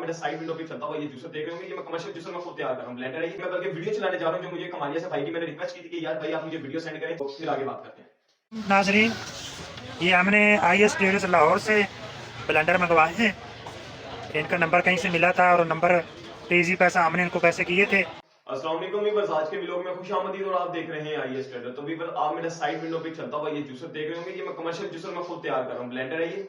मेरा side window पे चलता हुआ ये जूसर देख रहे होंगे। ये मैं कमर्शियल जूसर मैं खुद तैयार कर रहा हूँ, ब्लेंडर है ये। मैं बल्कि वीडियो चलाने जा रहा हूँ जो मुझे कमालिया से भाई की मैंने रिक्वेस्ट की थी कि यार भाई आप मुझे वीडियो सेंड करें, तो फिर आगे बात करते हैं। नाजरीन, ये हमने IS ट्रेडर्स लाहौर से ब्लेंडर मंगवाए हैं। इनका नंबर कहीं से मिला था और नंबर पे इजी पैसा हमने इनको पैसे किए थे। अस्सलाम वालेकुम वीवर्स, आज के व्लॉग में खुशामदीद और आप देख रहे हैं IS ट्रेडर। तो वीवर आप मेरे साइड विंडो पे चलता हुआ ये जूसर देख रहे होंगे। ये मैं कमर्शियल जूसर मैं खुद तैयार कर रहा हूँ, ब्लेंडर है ये।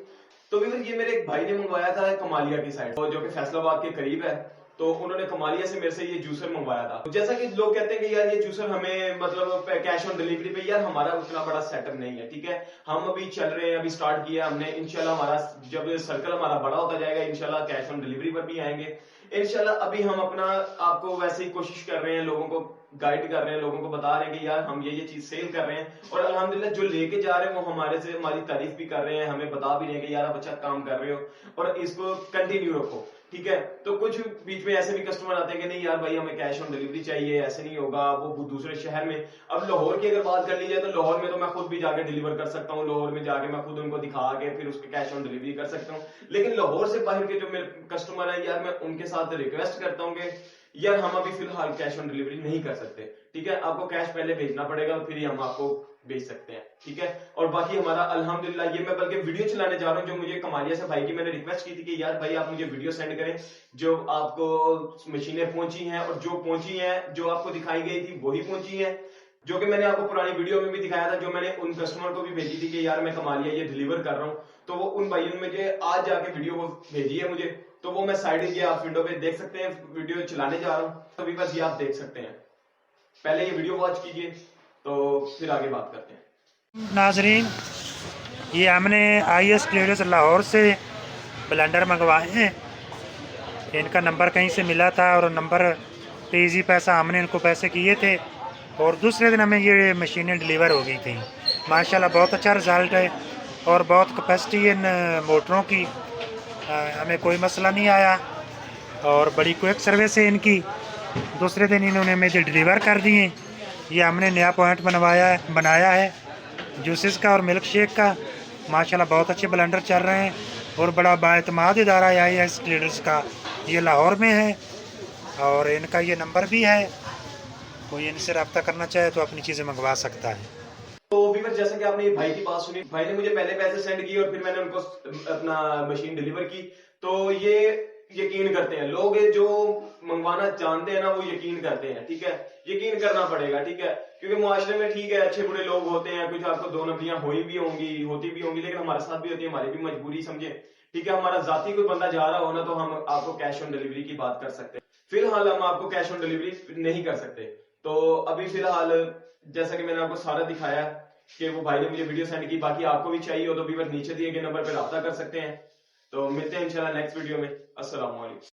तो वीवर ये मेरे एक भाई ने मंगवाया था कमालिया की साइड, जो कि फैसलाबाद के करीब है। तो उन्होंने कमालिया से मेरे से ये जूसर मंगवाया था। जैसा कि लोग कहते हैं कि यार ये जूसर हमें मतलब कैश ऑन डिलीवरी पे, यार हमारा उतना बड़ा सेटअप नहीं है, ठीक है। हम अभी चल रहे हैं, अभी स्टार्ट किया हमने। इंशाल्लाह हमारा जब सर्कल हमारा बड़ा होता जाएगा, इंशाल्लाह कैश ऑन डिलीवरी पर भी आएंगे इंशाल्लाह। अभी हम अपना आपको वैसे ही कोशिश कर रहे हैं, लोगों को गाइड कर रहे हैं, लोगों को बता रहे हैं कि यार हम ये चीज सेल कर रहे हैं। और अल्हम्दुलिल्लाह जो लेके जा रहे हैं वो हमारे से हमारी तारीफ भी कर रहे हैं, हमें बता भी रहे हैं कि यार आप अच्छा काम कर रहे हो और इसको कंटिन्यू रखो, ठीक है। तो कुछ बीच में ऐसे भी कस्टमर आते हैं कि नहीं यार भाई हमें कैश ऑन डिलीवरी चाहिए, ऐसे नहीं होगा, वो दूसरे शहर में। अब लाहौर की अगर बात कर ली जाए तो लाहौर में तो मैं खुद भी जाके डिलीवर कर सकता हूँ, लाहौर में जाके मैं खुद उनको दिखा के फिर उसके कैश ऑन डिलीवरी कर सकता हूँ। लेकिन लाहौर से बाहर के जो मेरे कस्टमर है यार, मैं उनके साथ रिक्वेस्ट करता हूँ कि यार हम अभी फिलहाल कैश ऑन डिलीवरी नहीं कर सकते, ठीक है। आपको कैश पहले भेजना पड़ेगा, फिर ही हम आपको भेज सकते हैं, ठीक है। और बाकी हमारा अल्हम्दुलिल्लाह ये मैं बल्कि वीडियो चलाने जा रहा हूँ जो मुझे कमालिया से भाई की मैंने रिक्वेस्ट की थी कि यार भाई आप मुझे वीडियो सेंड करें जो आपको मशीनें पहुंची हैं, और जो पहुंची हैं जो आपको दिखाई गई थी वही पहुंची है, जो कि मैंने आपको पुरानी वीडियो में भी दिखाया था, जो मैंने उन कस्टमर को भी भेजी थी कि यार मैं कमालिया ये डिलीवर कर रहा हूँ। तो वो उन भाइयों ने मुझे आज जाके वीडियो वो भेजी है मुझे, तो वो मैं साइड ये आप विंडो पे देख सकते हैं, वीडियो चलाने जा रहा हूँ। तो बस ये आप देख सकते हैं, पहले ये वीडियो वॉच कीजिए तो फिर आगे बात करते हैं। नाजरीन, ये हमने IS ट्रेडर्स लाहौर से ब्लेंडर मंगवाए हैं। इनका नंबर कहीं से मिला था और नंबर पे इजी पैसा हमने इनको पैसे किए थे और दूसरे दिन हमें ये मशीनें डिलीवर हो गई थी। माशाल्लाह बहुत अच्छा रिज़ल्ट है और बहुत कैपेसिटी इन मोटरों की, हमें कोई मसला नहीं आया और बड़ी क्विक सर्विस है इनकी। दूसरे दिन इन्होंने मुझे डिलीवर कर दिए। ये हमने नया पॉइंट बनाया है जूसेस का और मिल्क शेक का। माशाल्लाह बहुत अच्छे ब्लेंडर चल रहे हैं और बड़ा बाएतमाद इदारा है IS ट्रेडर्स का, ये लाहौर में है और इनका ये नंबर भी है। कोई इनसे रब्ता करना चाहे तो अपनी चीज़ें मंगवा सकता है। तो व्यूअर जैसा कि आपने भाई की बात सुनी, भाई ने मुझे पहले पैसे सेंड किए और फिर मैंने उनको अपना मशीन डिलीवर की। तो ये यकीन करते हैं लोग, जो मंगवाना जानते हैं ना वो यकीन करते हैं, ठीक है। यकीन करना पड़ेगा, ठीक है, क्योंकि मुआशरे में ठीक है अच्छे बुरे लोग होते हैं, कुछ आपको दो नफरियां होती भी होंगी, लेकिन हमारे साथ भी होती है, हमारी भी मजबूरी समझे, ठीक है। हमारा जाती कोई बंदा जा रहा हो ना तो हम आपको कैश ऑन डिलीवरी की बात कर सकते हैं। फिलहाल हम आपको कैश ऑन डिलीवरी नहीं कर सकते। तो अभी फिलहाल जैसा कि मैंने आपको सारा दिखाया कि वो भाई ने मुझे वीडियो सेंड की, बाकी आपको भी चाहिए हो तो व्यूअर नीचे दिए गए नंबर पर रब्ता कर सकते हैं। तो मिलते हैं इंशाल्लाह नेक्स्ट वीडियो में। अस्सलाम वालेकुम।